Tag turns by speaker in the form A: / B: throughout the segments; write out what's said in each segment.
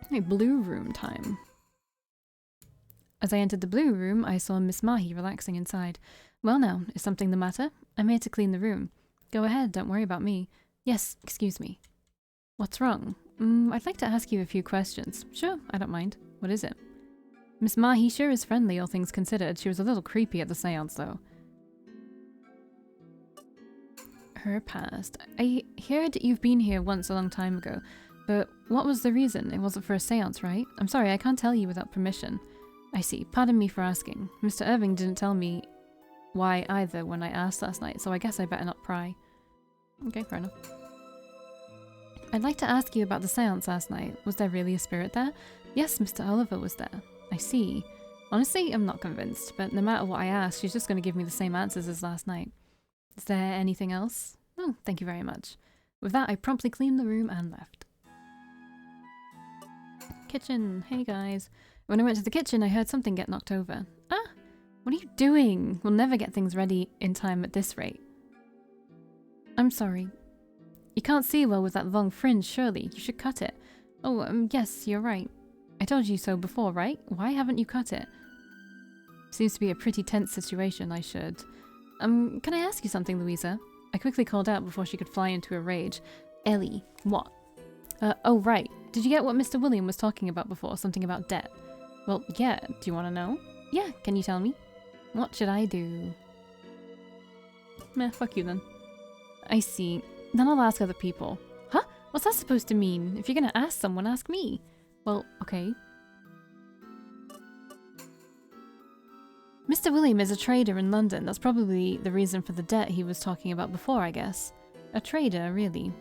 A: Hey, blue room time. As I entered the blue room, I saw Miss Mahi relaxing inside. Well now, is something the matter? I'm here to clean the room. Go ahead, don't worry about me. Yes, excuse me. What's wrong? I'd like to ask you a few questions. Sure, I don't mind. What is it? Miss Mahi sure is friendly, all things considered. She was a little creepy at the seance, though. Her past. I heard you've been here once a long time ago, but what was the reason? It wasn't for a seance, right? I'm sorry, I can't tell you without permission. I see. Pardon me for asking. Mr. Irving didn't tell me why either when I asked last night, so I guess I better not pry. Okay, fair enough. I'd like to ask you about the seance last night. Was there really a spirit there? Yes, Mr. Oliver was there. I see. Honestly, I'm not convinced, but no matter what I ask, she's just going to give me the same answers as last night. Is there anything else? Oh, thank you very much. With that, I promptly cleaned the room and left. Kitchen. Hey guys. When I went to the kitchen, I heard something get knocked over. Ah! What are you doing? We'll never get things ready in time at this rate. I'm sorry. You can't see well with that long fringe, surely. You should cut it. Oh, yes, you're right. I told you so before, right? Why haven't you cut it? Seems to be a pretty tense situation, I should. Can I ask you something, Louisa? I quickly called out before she could fly into a rage. Ellie, what? Oh, right. Did you get what Mr. William was talking about before? Something about debt? Well, yeah. Do you want to know? Yeah, can you tell me? What should I do? Meh, fuck you then. I see. Then I'll ask other people. Huh? What's that supposed to mean? If you're gonna ask someone, ask me. Well, okay. Mr. William is a trader in London. That's probably the reason for the debt he was talking about before, I guess. A trader, really.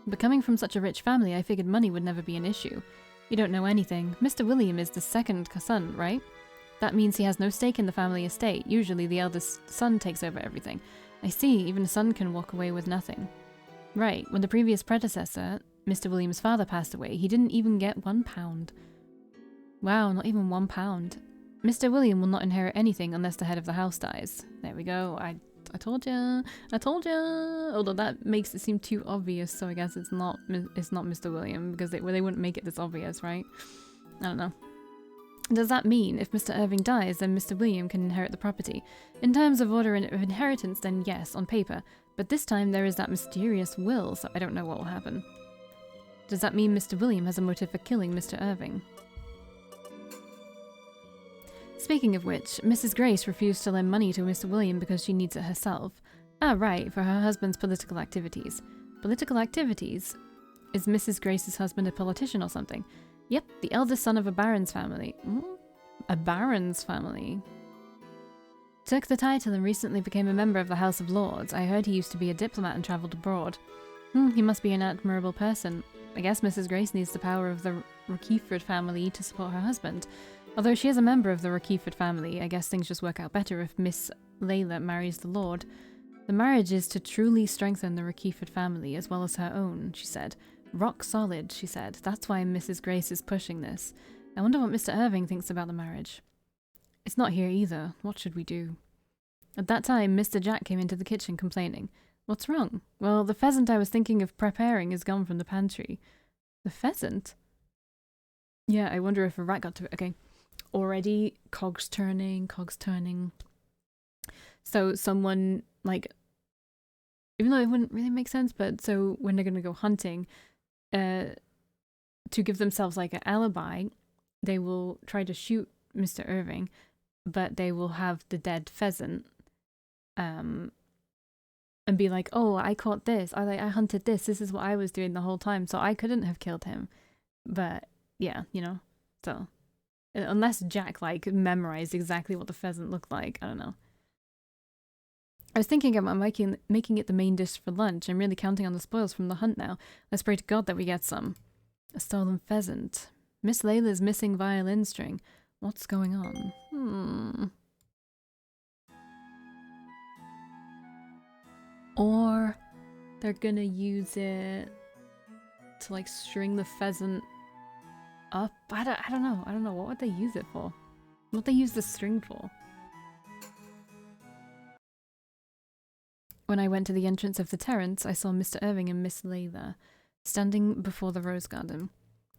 A: But coming from such a rich family, I figured money would never be an issue. You don't know anything. Mr. William is the second son, right? That means he has no stake in the family estate. Usually the eldest son takes over everything. I see, even a son can walk away with nothing. Right, when the previous predecessor, Mr. William's father, passed away, he didn't even get £1. Wow, not even £1. Mr. William will not inherit anything unless the head of the house dies. There we go. I told ya. I told ya. Although that makes it seem too obvious, so I guess it's not Mr. William because they wouldn't make it this obvious, right? I don't know. Does that mean if Mr. Irving dies, then Mr. William can inherit the property? In terms of order of inheritance, then yes, on paper. But this time there is that mysterious will, so I don't know what will happen. Does that mean Mr. William has a motive for killing Mr. Irving? Speaking of which, Mrs. Grace refused to lend money to Mr. William because she needs it herself. Ah, right, for her husband's political activities. Political activities? Is Mrs. Grace's husband a politician or something? Yep, the eldest son of a baron's family. A baron's family? Took the title and recently became a member of the House of Lords. I heard he used to be a diplomat and travelled abroad. He must be an admirable person. I guess Mrs. Grace needs the power of the Rochefort family to support her husband. Although she is a member of the Rochefort family, I guess things just work out better if Miss Layla marries the Lord. The marriage is to truly strengthen the Rochefort family as well as her own, she said. Rock solid, she said. That's why Mrs. Grace is pushing this. I wonder what Mr. Irving thinks about the marriage. It's not here either. What should we do? At that time, Mr. Jack came into the kitchen complaining. What's wrong? Well, the pheasant I was thinking of preparing is gone from the pantry. The pheasant? Yeah, I wonder if a rat got to it. Okay. Already, cogs turning. So someone, like, even though it wouldn't really make sense, but so when they're going to go hunting, to give themselves like an alibi, they will try to shoot Mr. Irving, but they will have the dead pheasant, and be like, oh, I caught this, I hunted this is what I was doing the whole time, so I couldn't have killed him. But yeah, you know, so unless Jack like memorized exactly what the pheasant looked like, I don't know. I was thinking about making it the main dish for lunch. I'm really counting on the spoils from the hunt now. Let's pray to God that we get some. A stolen pheasant. Miss Layla's missing violin string. What's going on? Or they're gonna use it to like string the pheasant up. I don't know. I don't know. What would they use it for? What would they use the string for? When I went to the entrance of the terrace, I saw Mr. Irving and Miss Layla standing before the rose garden.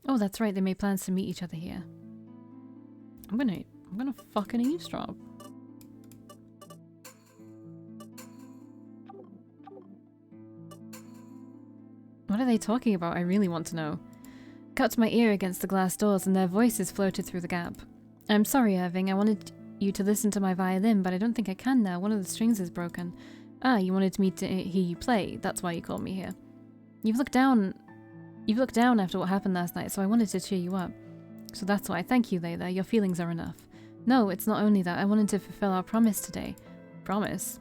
A: Oh, that's right, they made plans to meet each other here. I'm gonna fucking eavesdrop. What are they talking about? I really want to know. Cut my ear against the glass doors and their voices floated through the gap. I'm sorry, Irving. I wanted you to listen to my violin, but I don't think I can now. One of the strings is broken. Ah, you wanted me to hear you play. That's why you called me here. You've looked down after what happened last night, so I wanted to cheer you up. So that's why. Thank you, Layla. Your feelings are enough. No, it's not only that. I wanted to fulfill our promise today. Promise?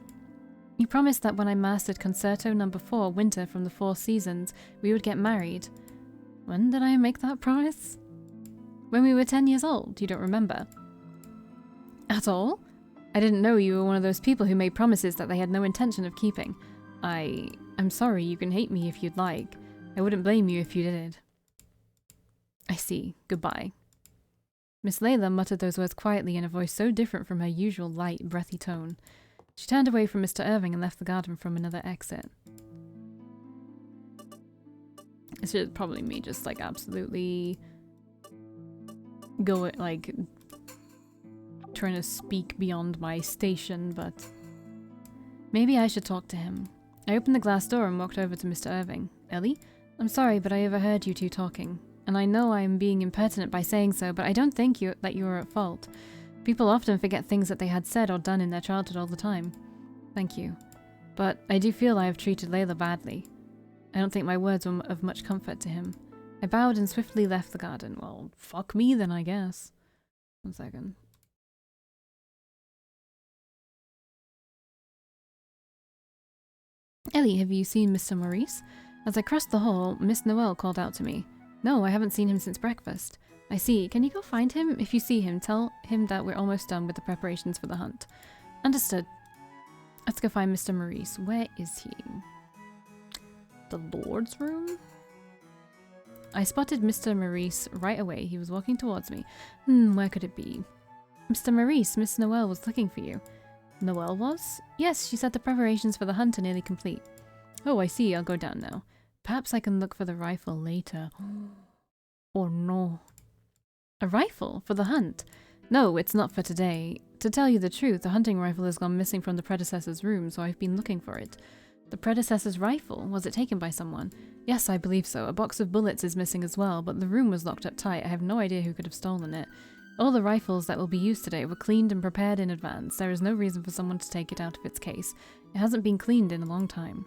A: You promised that when I mastered Concerto No. 4, Winter from the Four Seasons, we would get married. When did I make that promise? When we were 10 years old. You don't remember? At all? I didn't know you were one of those people who made promises that they had no intention of keeping. I'm sorry, you can hate me if you'd like. I wouldn't blame you if you did. I see. Goodbye. Miss Layla muttered those words quietly in a voice so different from her usual light, breathy tone. She turned away from Mr. Irving and left the garden from another exit. It's just probably me just like absolutely trying to speak beyond my station, but maybe I should talk to him. I opened the glass door and walked over to Mr. Irving. Ellie? I'm sorry, but I overheard you two talking. And I know I am being impertinent by saying so, but I don't think that you are at fault. People often forget things that they had said or done in their childhood all the time. Thank you. But I do feel I have treated Layla badly. I don't think my words were of much comfort to him. I bowed and swiftly left the garden. Well, fuck me then, I guess. 1 second. Ellie, have you seen Mr. Maurice? As I crossed the hall, Miss Noelle called out to me. No, I haven't seen him since breakfast. I see. Can you go find him? If you see him, tell him that we're almost done with the preparations for the hunt. Understood. Let's go find Mr. Maurice. Where is he? The Lord's room? I spotted Mr. Maurice right away. He was walking towards me. Where could it be? Mr. Maurice, Miss Noelle was looking for you. Noelle was? Yes, she said the preparations for the hunt are nearly complete. Oh, I see. I'll go down now. Perhaps I can look for the rifle later. Or no. A rifle? For the hunt? No, it's not for today. To tell you the truth, the hunting rifle has gone missing from the predecessor's room, so I've been looking for it. The predecessor's rifle? Was it taken by someone? Yes, I believe so. A box of bullets is missing as well, but the room was locked up tight. I have no idea who could have stolen it. All the rifles that will be used today were cleaned and prepared in advance. There is no reason for someone to take it out of its case. It hasn't been cleaned in a long time.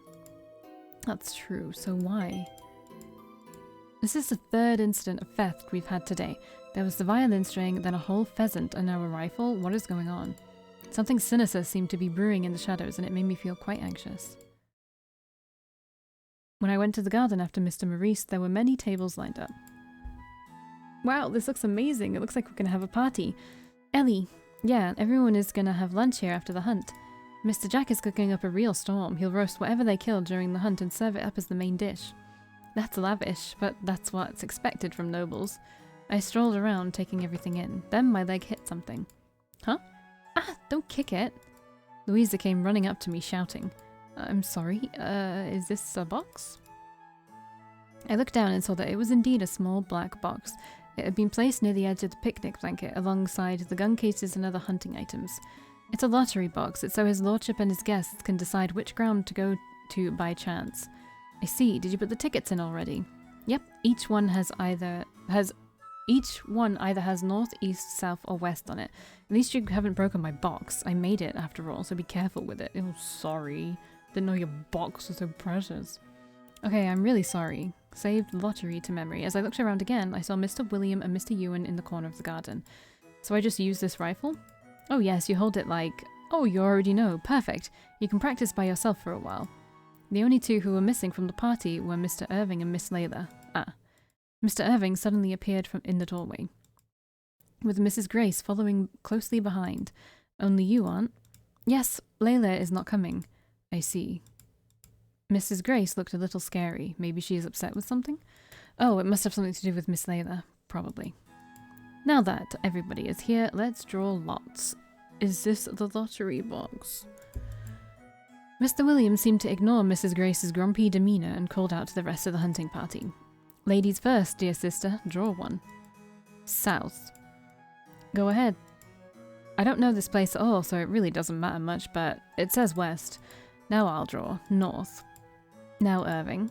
A: That's true, so why? This is the third incident of theft we've had today. There was the violin string, then a whole pheasant, and now a rifle. What is going on? Something sinister seemed to be brewing in the shadows, and it made me feel quite anxious. When I went to the garden after Mr. Maurice, there were many tables lined up. Wow, this looks amazing. It looks like we're going to have a party. Ellie. Yeah, everyone is going to have lunch here after the hunt. Mr. Jack is cooking up a real storm. He'll roast whatever they killed during the hunt and serve it up as the main dish. That's lavish, but that's what's expected from nobles. I strolled around, taking everything in. Then my leg hit something. Huh? Ah, don't kick it. Louisa came running up to me, shouting. I'm sorry, is this a box? I looked down and saw that it was indeed a small black box. It had been placed near the edge of the picnic blanket, alongside the gun cases and other hunting items. It's a lottery box. It's so his lordship and his guests can decide which ground to go to by chance. I see. Did you put the tickets in already? Yep. Each one either has north, east, south, or west on it. At least you haven't broken my box. I made it after all, so be careful with it. Oh, sorry. Didn't know your box was so precious. Okay, I'm really sorry. Saved lottery to memory. As I looked around again, I saw Mr. William and Mr. Ewan in the corner of the garden. So I just used this rifle? Oh yes, you hold it like... Oh, you already know. Perfect. You can practice by yourself for a while. The only two who were missing from the party were Mr. Irving and Miss Layla. Ah. Mr. Irving suddenly appeared in the doorway, with Mrs. Grace following closely behind. Only you aren't? Yes, Layla is not coming. I see. Mrs. Grace looked a little scary. Maybe she is upset with something? Oh, it must have something to do with Miss Layla. Probably. Now that everybody is here, let's draw lots. Is this the lottery box? Mr. Williams seemed to ignore Mrs. Grace's grumpy demeanour and called out to the rest of the hunting party. Ladies first, dear sister. Draw one. South. Go ahead. I don't know this place at all, so it really doesn't matter much, but it says west. Now I'll draw. North. Now Irving.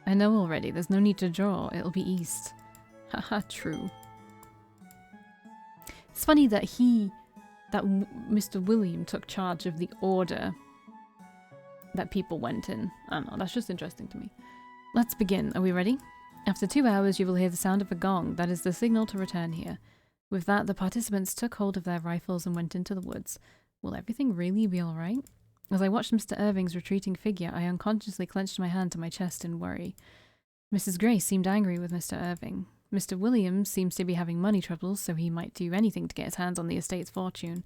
A: I know already, there's no need to draw, it'll be east. Haha, true. It's funny that Mr. William took charge of the order that people went in. I don't know, that's just interesting to me. Let's begin, are we ready? After 2 hours you will hear the sound of a gong, that is the signal to return here. With that, the participants took hold of their rifles and went into the woods. Will everything really be alright? As I watched Mr. Irving's retreating figure, I unconsciously clenched my hand to my chest in worry. Mrs. Grace seemed angry with Mr. Irving. Mr. Williams seems to be having money troubles, so he might do anything to get his hands on the estate's fortune.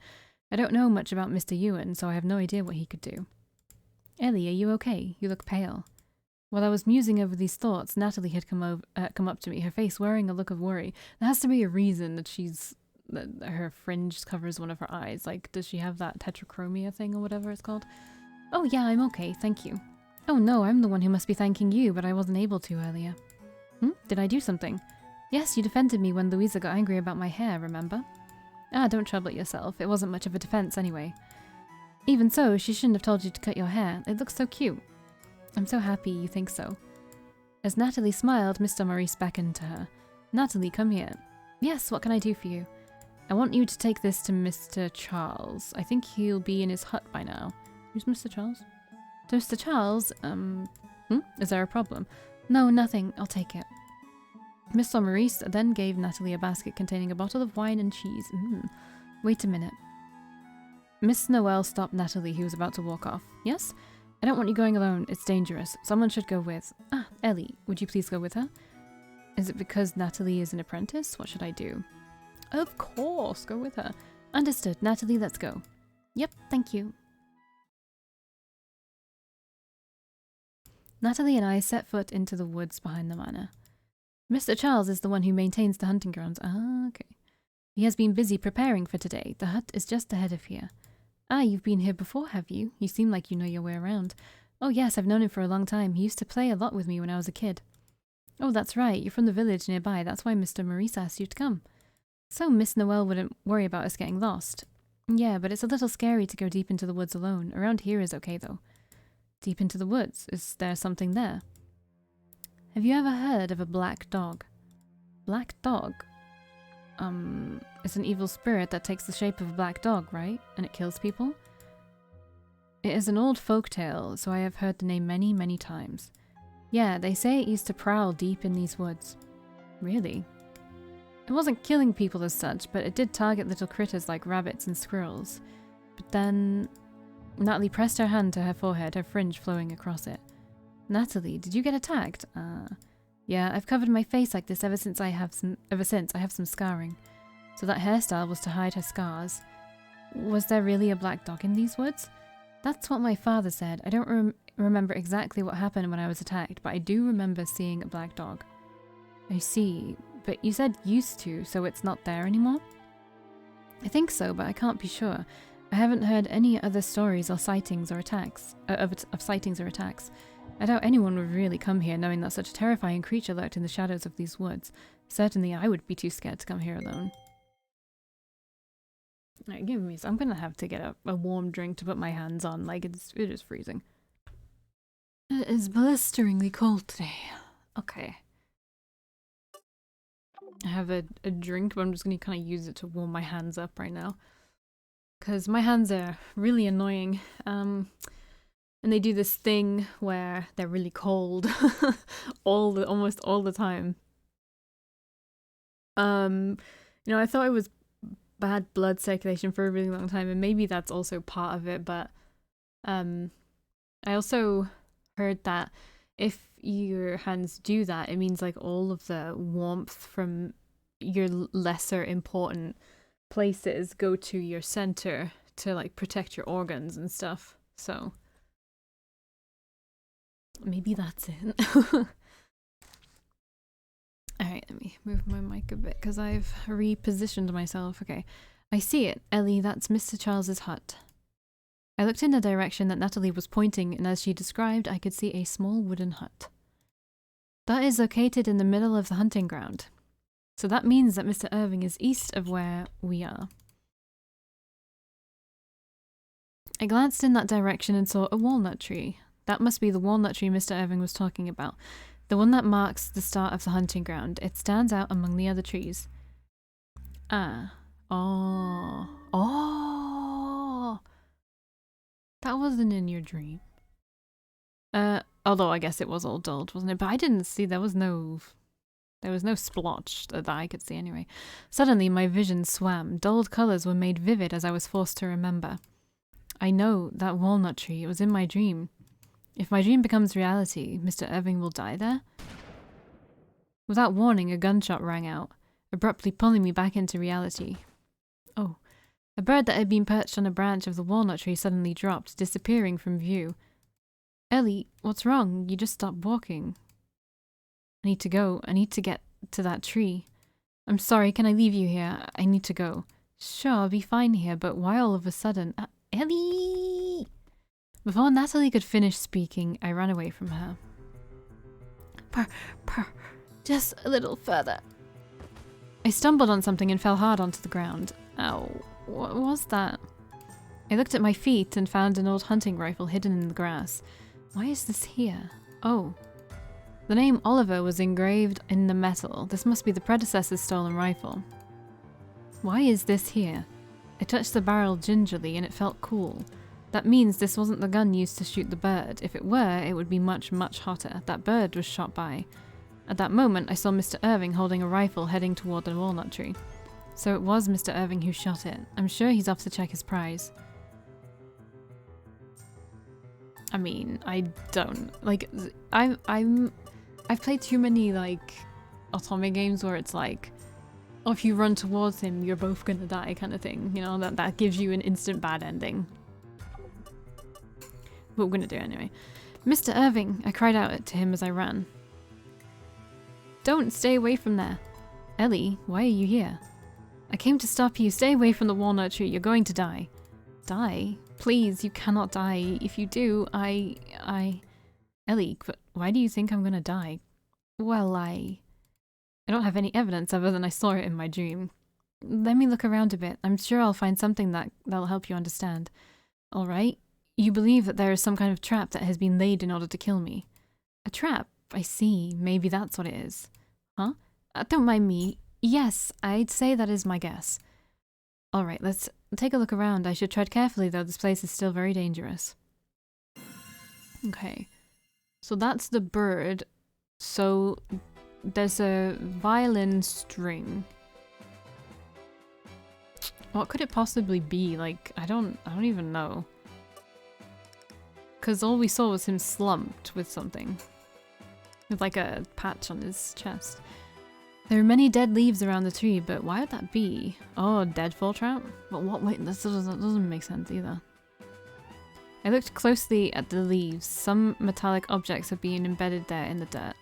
A: I don't know much about Mr. Ewan, so I have no idea what he could do. Ellie, are you okay? You look pale. While I was musing over these thoughts, Natalie had come up to me, her face wearing a look of worry. There has to be a reason that her fringe covers one of her eyes. Like, does she have that tetrachromia thing or whatever it's called? Oh yeah, I'm okay, thank you. Oh no, I'm the one who must be thanking you, but I wasn't able to earlier. Did I do something? Yes, you defended me when Louisa got angry about my hair, remember? Ah, don't trouble yourself. It wasn't much of a defense anyway. Even so, she shouldn't have told you to cut your hair. It looks so cute. I'm so happy you think so. As Natalie smiled, Mr. Maurice beckoned to her. Natalie, come here. Yes, what can I do for you? I want you to take this to Mr. Charles. I think he'll be in his hut by now. Who's Mr. Charles? To Mr. Charles, Is there a problem? No, nothing. I'll take it. Mr. Maurice then gave Natalie a basket containing a bottle of wine and cheese. Wait a minute. Miss Noel stopped Natalie, who was about to walk off. Yes? I don't want you going alone. It's dangerous. Someone should go with... Ah, Ellie, would you please go with her? Is it because Natalie is an apprentice? What should I do? Of course, go with her. Understood. Natalie, let's go. Yep, thank you. Natalie and I set foot into the woods behind the manor. Mr. Charles is the one who maintains the hunting grounds. Ah, okay. He has been busy preparing for today. The hut is just ahead of here. Ah, you've been here before, have you? You seem like you know your way around. Oh yes, I've known him for a long time. He used to play a lot with me when I was a kid. Oh, that's right. You're from the village nearby. That's why Mr. Maurice asked you to come. So Miss Noel wouldn't worry about us getting lost. Yeah, but it's a little scary to go deep into the woods alone. Around here is okay, though. Deep into the woods? Is there something there? Have you ever heard of a black dog? Black dog? It's an evil spirit that takes the shape of a black dog, right? And it kills people? It is an old folk tale, so I have heard the name many, many times. Yeah, they say it used to prowl deep in these woods. Really? It wasn't killing people as such, but it did target little critters like rabbits and squirrels. But then... Natalie pressed her hand to her forehead, her fringe flowing across it. Natalie, did you get attacked? Yeah, I've covered my face like this ever since I have some scarring. So that hairstyle was to hide her scars. Was there really a black dog in these woods? That's what my father said. I don't remember exactly what happened when I was attacked, but I do remember seeing a black dog. I see, but you said used to, so it's not there anymore? I think so, but I can't be sure. I haven't heard any other stories or sightings or attacks, of sightings or attacks. I doubt anyone would really come here knowing that such a terrifying creature lurked in the shadows of these woods. Certainly I would be too scared to come here alone. Alright, give me... I'm gonna have to get a warm drink to put my hands on, like it is freezing. It is blisteringly cold today. Okay. I have a drink, but I'm just gonna kind of use it to warm my hands up right now. Because my hands are really annoying. And they do this thing where they're really cold almost all the time. You know, I thought it was bad blood circulation for a really long time, and maybe that's also part of it, but I also heard that if your hands do that, it means like all of the warmth from your lesser important places go to your center to like protect your organs and stuff. So maybe that's it. Alright, let me move my mic a bit because I've repositioned myself. Okay, I see it. Ellie, that's Mr. Charles's hut. I looked in the direction that Natalie was pointing, and as she described, I could see a small wooden hut. That is located in the middle of the hunting ground. So that means that Mr. Irving is east of where we are. I glanced in that direction and saw a walnut tree. That must be the walnut tree Mr. Irving was talking about. The one that marks the start of the hunting ground. It stands out among the other trees. Ah. Oh. Oh! That wasn't in your dream. Although I guess it was all dulled, wasn't it? But I didn't see, there was no splotch that I could see anyway. Suddenly my vision swam. Dulled colours were made vivid as I was forced to remember. I know, that walnut tree, it was in my dream. If my dream becomes reality, Mr. Irving will die there? Without warning, a gunshot rang out, abruptly pulling me back into reality. Oh. A bird that had been perched on a branch of the walnut tree suddenly dropped, disappearing from view. Ellie, what's wrong? You just stopped walking. I need to go. I need to get to that tree. I'm sorry, can I leave you here? I need to go. Sure, I'll be fine here, but why all of a sudden? Ellie! Before Natalie could finish speaking, I ran away from her. Purr, just a little further. I stumbled on something and fell hard onto the ground. Ow, what was that? I looked at my feet and found an old hunting rifle hidden in the grass. Why is this here? Oh. The name Oliver was engraved in the metal. This must be the predecessor's stolen rifle. Why is this here? I touched the barrel gingerly and it felt cool. That means this wasn't the gun used to shoot the bird. If it were, it would be much, much hotter. That bird was shot by. At that moment, I saw Mr. Irving holding a rifle heading toward the walnut tree. So it was Mr. Irving who shot it. I'm sure he's off to check his prize. I mean, I don't. Like, I've played too many, like, Otome games where it's like, oh, if you run towards him, you're both gonna die kind of thing. You know, that gives you an instant bad ending. But we're gonna do it anyway. Mr. Irving, I cried out to him as I ran. Don't stay away from there. Ellie, why are you here? I came to stop you. Stay away from the walnut tree. You're going to die. Die? Please, you cannot die. If you do, Ellie, why do you think I'm gonna die? Well, I don't have any evidence other than I saw it in my dream. Let me look around a bit. I'm sure I'll find something that'll help you understand. All right? You believe that there is some kind of trap that has been laid in order to kill me. A trap? I see. Maybe that's what it is. Huh? Don't mind me. Yes, I'd say that is my guess. Alright, let's take a look around. I should tread carefully though, this place is still very dangerous. Okay. So that's the bird. So there's a violin string. What could it possibly be? Like, I don't even know. Because all we saw was him slumped with something. With like a patch on his chest. There are many dead leaves around the tree, but why would that be? Oh, a deadfall trap? But what? Wait, that doesn't make sense either. I looked closely at the leaves. Some metallic objects have been embedded there in the dirt.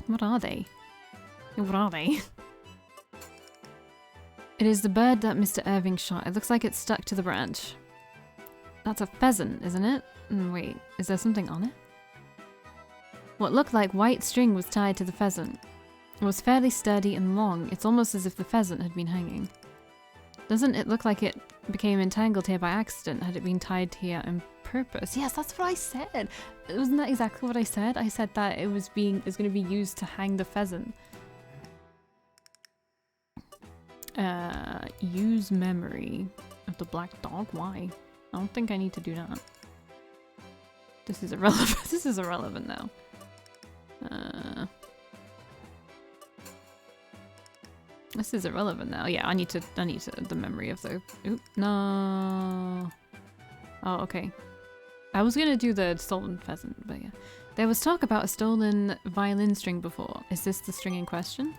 A: What are they? What are they? It is the bird that Mr. Irving shot. It looks like it's stuck to the branch. That's a pheasant, isn't it? Wait, is there something on it? What looked like white string was tied to the pheasant. It was fairly sturdy and long. It's almost as if the pheasant had been hanging. Doesn't it look like it became entangled here by accident? Had it been tied here on purpose? Yes, that's what I said. Wasn't that exactly what I said? I said that it was going to be used to hang the pheasant. Use memory of the black dog. Why? I don't think I need to do that. This is irrelevant. This is irrelevant now. This is irrelevant now. Yeah, I need to the memory of the. Oop, no. Oh, okay. I was gonna do the stolen pheasant, but yeah. There was talk about a stolen violin string before. Is this the string in question?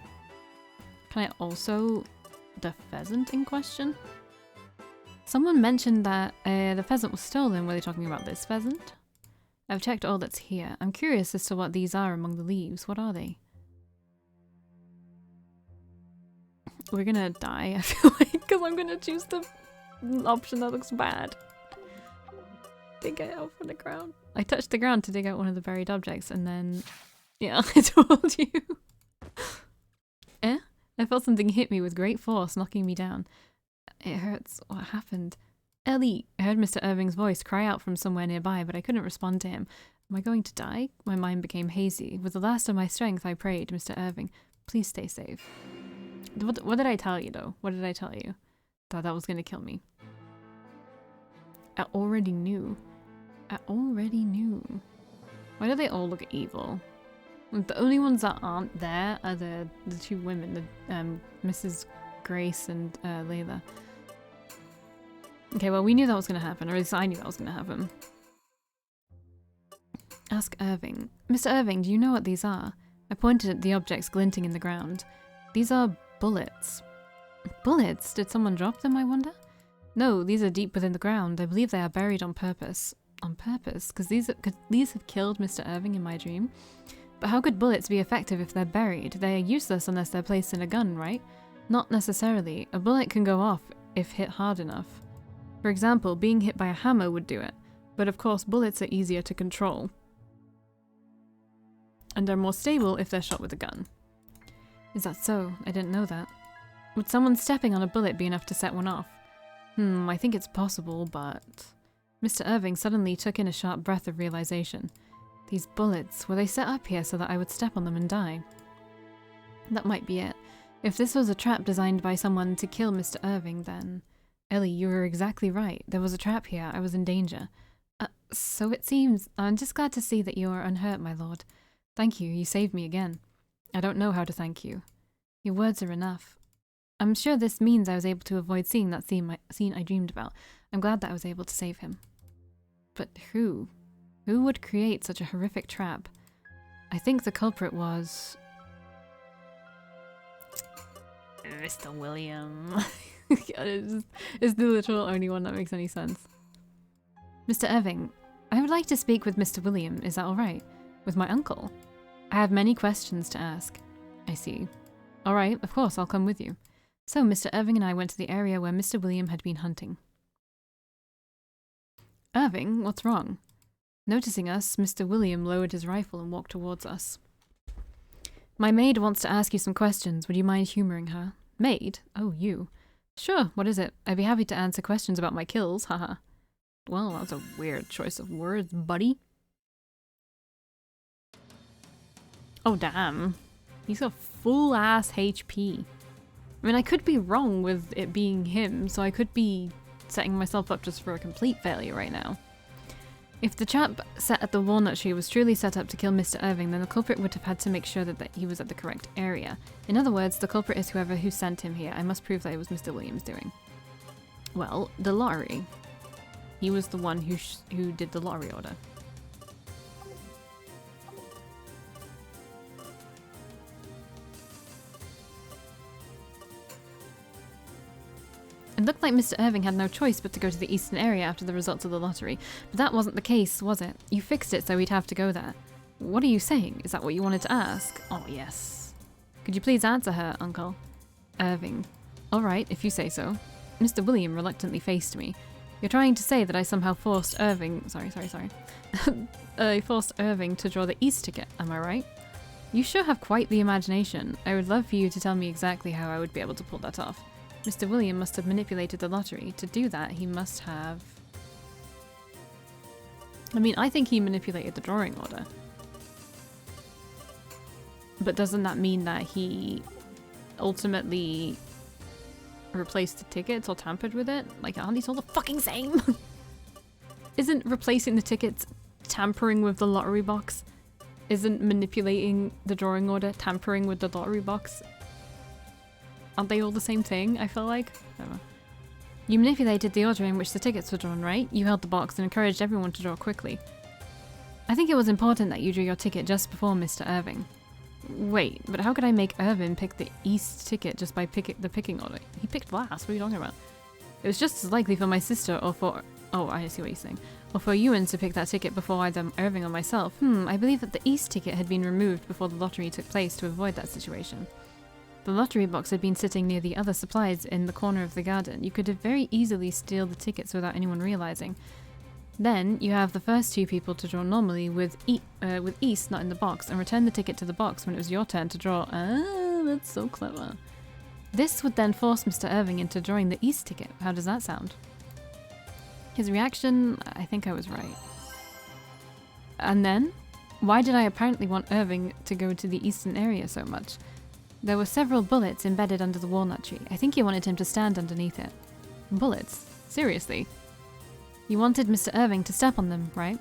A: Can I also the pheasant in question? Someone mentioned that the pheasant was stolen. Were they talking about this pheasant? I've checked all that's here. I'm curious as to what these are among the leaves. What are they? We're gonna die, I feel like, because I'm gonna choose the option that looks bad. Dig it out from the ground. I touched the ground to dig out one of the buried objects, and then Yeah, I told you. Eh? I felt something hit me with great force, knocking me down. It hurts. What happened? Ellie! I heard Mr. Irving's voice cry out from somewhere nearby, but I couldn't respond to him. Am I going to die? My mind became hazy. With the last of my strength, I prayed, Mr. Irving, please stay safe. What did I tell you, though? What did I tell you? Thought that was going to kill me. I already knew. I already knew. Why do they all look evil? The only ones that aren't there are the two women, the Mrs. Grace and Layla. Okay, well, we knew that was going to happen, or at least I knew that was going to happen. Ask Irving. Mr. Irving, do you know what these are? I pointed at the objects glinting in the ground. These are bullets. Bullets? Did someone drop them, I wonder? No, these are deep within the ground. I believe they are buried on purpose. On purpose? Because these have killed Mr. Irving in my dream. But how could bullets be effective if they're buried? They are useless unless they're placed in a gun, right? Not necessarily. A bullet can go off if hit hard enough. For example, being hit by a hammer would do it. But of course, bullets are easier to control. And are more stable if they're shot with a gun. Is that so? I didn't know that. Would someone stepping on a bullet be enough to set one off? I think it's possible, but... Mr. Irving suddenly took in a sharp breath of realization. These bullets, were they set up here so that I would step on them and die? That might be it. If this was a trap designed by someone to kill Mr. Irving, then... Ellie, you were exactly right. There was a trap here. I was in danger. So it seems. I'm just glad to see that you are unhurt, my lord. Thank you. You saved me again. I don't know how to thank you. Your words are enough. I'm sure this means I was able to avoid seeing that scene I dreamed about. I'm glad that I was able to save him. But who? Who would create such a horrific trap? I think the culprit was... Mr. William. it's the literal only one that makes any sense. Mr. Irving, I would like to speak with Mr. William. Is that alright? With my uncle? I have many questions to ask. I see. Alright, of course, I'll come with you. So, Mr. Irving and I went to the area where Mr. William had been hunting. Irving, what's wrong? Noticing us, Mr. William lowered his rifle and walked towards us. My maid wants to ask you some questions. Would you mind humouring her? Maid? Oh, you. Sure, what is it? I'd be happy to answer questions about my kills, haha. Well, that's a weird choice of words, buddy. Oh, damn. He's got full-ass HP. I mean, I could be wrong with it being him, so I could be setting myself up just for a complete failure right now. If the trap set at the walnut tree was truly set up to kill Mr. Irving, then the culprit would have had to make sure that he was at the correct area. In other words, the culprit is who sent him here. I must prove that it was Mr. Williams' doing. Well, the lottery. He was the one who did the lottery order. It looked like Mr. Irving had no choice but to go to the eastern area after the results of the lottery, but that wasn't the case, was it? You fixed it so he'd have to go there. What are you saying? Is that what you wanted to ask? Oh, yes. Could you please answer her, Uncle? Irving. All right, if you say so. Mr. William reluctantly faced me. You're trying to say that I somehow forced Irving... Sorry. I forced Irving to draw the east ticket, am I right? You sure have quite the imagination. I would love for you to tell me exactly how I would be able to pull that off. Mr. William must have manipulated the lottery. To do that, he must have... I mean, I think he manipulated the drawing order. But doesn't that mean that he ultimately replaced the tickets or tampered with it? Like, aren't these all the fucking same? Isn't replacing the tickets tampering with the lottery box? Isn't manipulating the drawing order tampering with the lottery box? Aren't they all the same thing, I feel like? I don't know. You manipulated the order in which the tickets were drawn, right? You held the box and encouraged everyone to draw quickly. I think it was important that you drew your ticket just before Mr. Irving. Wait, but how could I make Irving pick the east ticket just by the picking order? He picked last, what are you talking about? It was just as likely for my sister or for... Oh, I see what you're saying. Or for Ewan to pick that ticket before either Irving or myself. I believe that the east ticket had been removed before the lottery took place to avoid that situation. The lottery box had been sitting near the other supplies in the corner of the garden. You could have very easily steal the tickets without anyone realizing. Then you have the first two people to draw normally with East not in the box and return the ticket to the box when it was your turn to draw. Ah, that's so clever. This would then force Mr. Irving into drawing the East ticket. How does that sound? His reaction, I think I was right. And then, why did I apparently want Irving to go to the eastern area so much? There were several bullets embedded under the walnut tree. I think you wanted him to stand underneath it. Bullets? Seriously? You wanted Mr. Irving to step on them, right?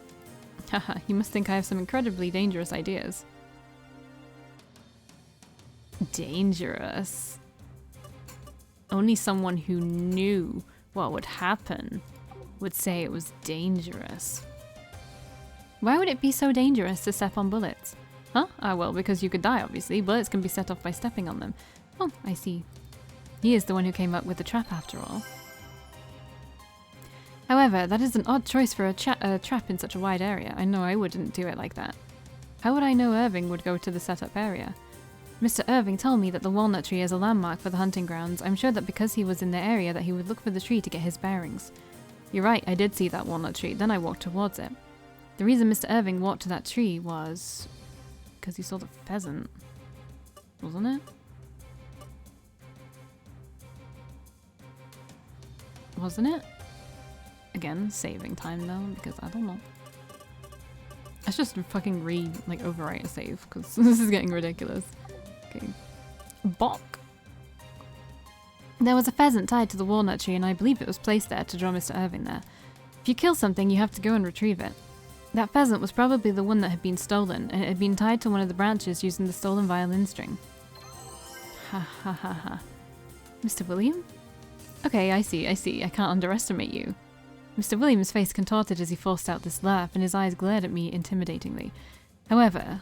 A: Haha, you must think I have some incredibly dangerous ideas. Dangerous? Only someone who knew what would happen would say it was dangerous. Why would it be so dangerous to step on bullets? Huh? Ah, well, because you could die, obviously. Bullets can be set off by stepping on them. Oh, I see. He is the one who came up with the trap after all. However, that is an odd choice for a trap in such a wide area. I know I wouldn't do it like that. How would I know Irving would go to the setup area? Mr. Irving told me that the walnut tree is a landmark for the hunting grounds. I'm sure that because he was in the area that he would look for the tree to get his bearings. You're right, I did see that walnut tree, then I walked towards it. The reason Mr. Irving walked to that tree was because he saw the pheasant, wasn't it? Wasn't it? Again, saving time though, because I don't know. Let's just fucking overwrite a save, because this is getting ridiculous. Okay. Bok. There was a pheasant tied to the walnut tree and I believe it was placed there to draw Mr. Irving there. If you kill something, you have to go and retrieve it. That pheasant was probably the one that had been stolen, and it had been tied to one of the branches using the stolen violin string. Ha ha ha ha. Mr. William? Okay, I see. I can't underestimate you. Mr. William's face contorted as he forced out this laugh, and his eyes glared at me intimidatingly. However,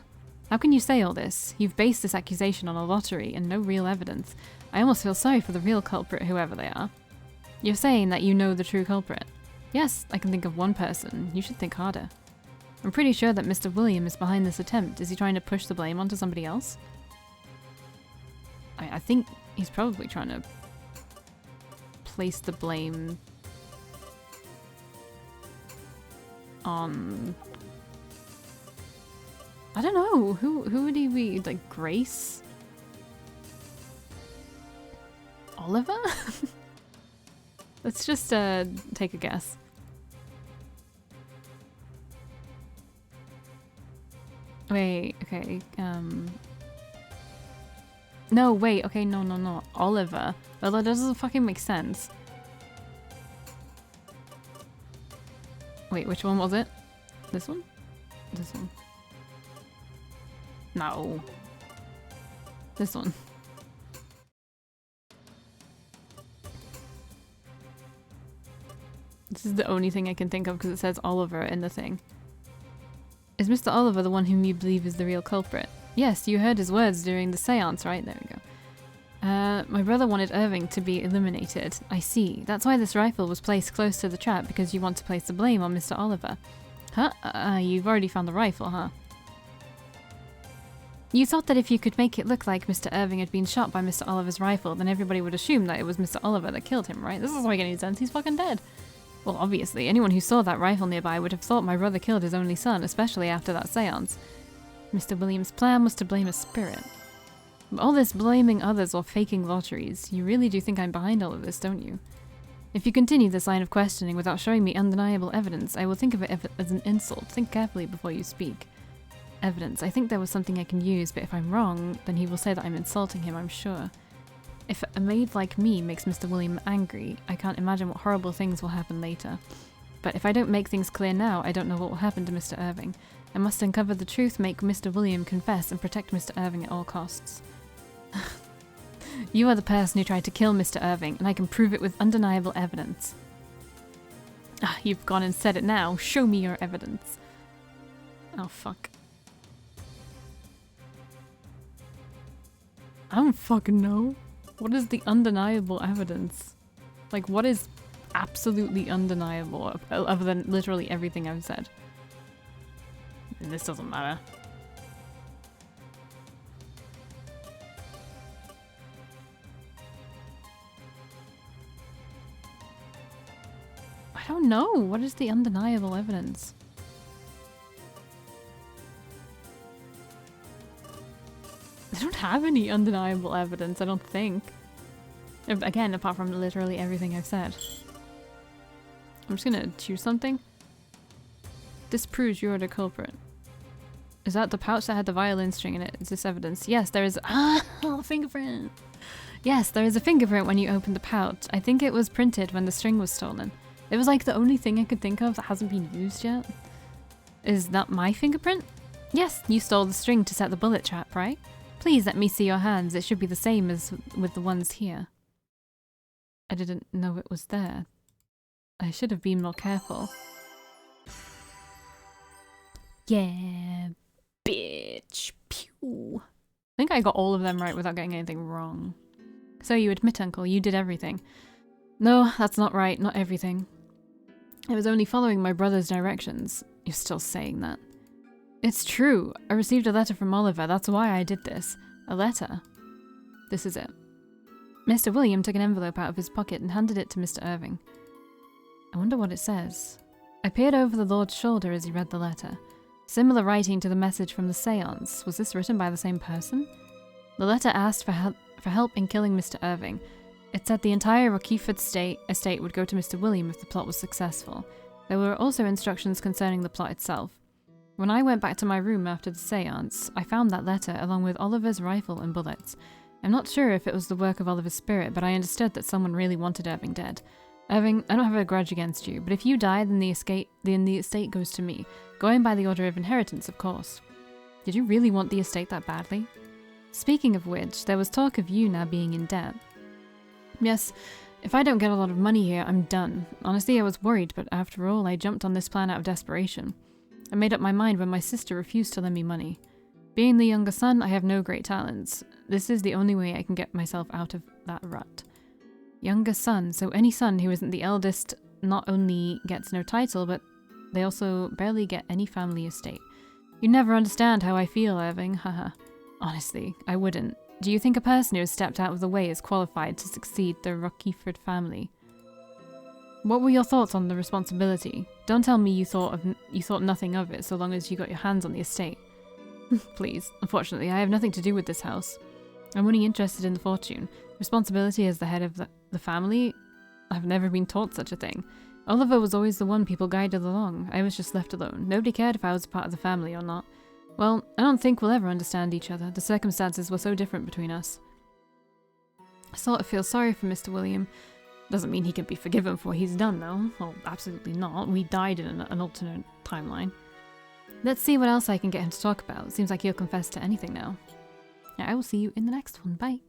A: how can you say all this? You've based this accusation on a lottery and no real evidence. I almost feel sorry for the real culprit, whoever they are. You're saying that you know the true culprit. Yes, I can think of one person. You should think harder. I'm pretty sure that Mr. William is behind this attempt. Is he trying to push the blame onto somebody else? I think he's probably trying to place the blame on... I don't know. Who would he be? Like Grace? Oliver? Let's just take a guess. Wait, okay, no, wait, okay, no, Oliver. Well, that doesn't fucking make sense. Wait, which one was it? This one? This one. No. This one. This is the only thing I can think of because it says Oliver in the thing. Is Mr. Oliver the one whom you believe is the real culprit? Yes, you heard his words during the seance, right? There we go. My brother wanted Irving to be eliminated. I see. That's why this rifle was placed close to the trap, because you want to place the blame on Mr. Oliver. Huh? You've already found the rifle, huh? You thought that if you could make it look like Mr. Irving had been shot by Mr. Oliver's rifle, then everybody would assume that it was Mr. Oliver that killed him, right? This doesn't make any sense. He's fucking dead. Well, obviously, anyone who saw that rifle nearby would have thought my brother killed his only son, especially after that seance. Mr. Williams' plan was to blame a spirit. But all this blaming others or faking lotteries, you really do think I'm behind all of this, don't you? If you continue this line of questioning without showing me undeniable evidence, I will think of it as an insult. Think carefully before you speak. Evidence. I think there was something I can use, but if I'm wrong, then he will say that I'm insulting him, I'm sure. If a maid like me makes Mr. William angry, I can't imagine what horrible things will happen later. But if I don't make things clear now, I don't know what will happen to Mr. Irving. I must uncover the truth, make Mr. William confess, and protect Mr. Irving at all costs. You are the person who tried to kill Mr. Irving, and I can prove it with undeniable evidence. Ah, you've gone and said it now. Show me your evidence. Oh, fuck. I don't fucking know. What is the undeniable evidence? Like, what is absolutely undeniable other than literally everything I've said? This doesn't matter. I I don't know. What is the undeniable evidence? I don't have any undeniable evidence, I don't think. Again, apart from literally everything I've said. I'm just gonna choose something. This proves you're the culprit. Is that the pouch that had the violin string in it? Is this evidence? Yes, there is. Ah, fingerprint! Yes, there is a fingerprint when you open the pouch. I think it was printed when the string was stolen. It was like the only thing I could think of that hasn't been used yet. Is that my fingerprint? Yes, you stole the string to set the bullet trap, right? Please let me see your hands. It should be the same as with the ones here. I didn't know it was there. I should have been more careful. Yeah, bitch. Pew. I think I got all of them right without getting anything wrong. So you admit, Uncle, you did everything. No, that's not right. Not everything. I was only following my brother's directions. You're still saying that. It's true. I received a letter from Oliver. That's why I did this. A letter. This is it. Mr. William took an envelope out of his pocket and handed it to Mr. Irving. I wonder what it says. I peered over the Lord's shoulder as he read the letter. Similar writing to the message from the seance. Was this written by the same person? The letter asked for help in killing Mr. Irving. It said the entire Rockeford estate would go to Mr. William if the plot was successful. There were also instructions concerning the plot itself. When I went back to my room after the seance, I found that letter along with Oliver's rifle and bullets. I'm not sure if it was the work of Oliver's spirit, but I understood that someone really wanted Irving dead. Irving, I don't have a grudge against you, but if you die, then the estate goes to me. Going by the order of inheritance, of course. Did you really want the estate that badly? Speaking of which, there was talk of you now being in debt. Yes, if I don't get a lot of money here, I'm done. Honestly, I was worried, but after all, I jumped on this plan out of desperation. I made up my mind when my sister refused to lend me money. Being the younger son, I have no great talents. This is the only way I can get myself out of that rut. Younger son, so any son who isn't the eldest not only gets no title, but they also barely get any family estate. You never understand how I feel, Irving, haha. Honestly, I wouldn't. Do you think a person who has stepped out of the way is qualified to succeed the Rockeford family? What were your thoughts on the responsibility? Don't tell me you thought nothing of it so long as you got your hands on the estate. Please, unfortunately, I have nothing to do with this house. I'm only interested in the fortune. Responsibility as the head of the family? I've never been taught such a thing. Oliver was always the one people guided along. I was just left alone. Nobody cared if I was a part of the family or not. Well, I don't think we'll ever understand each other. The circumstances were so different between us. I sort of feel sorry for Mr. William. Doesn't mean he can be forgiven for what he's done, though. Well, absolutely not. We died in an alternate timeline. Let's see what else I can get him to talk about. Seems like he'll confess to anything now. I will see you in the next one. Bye.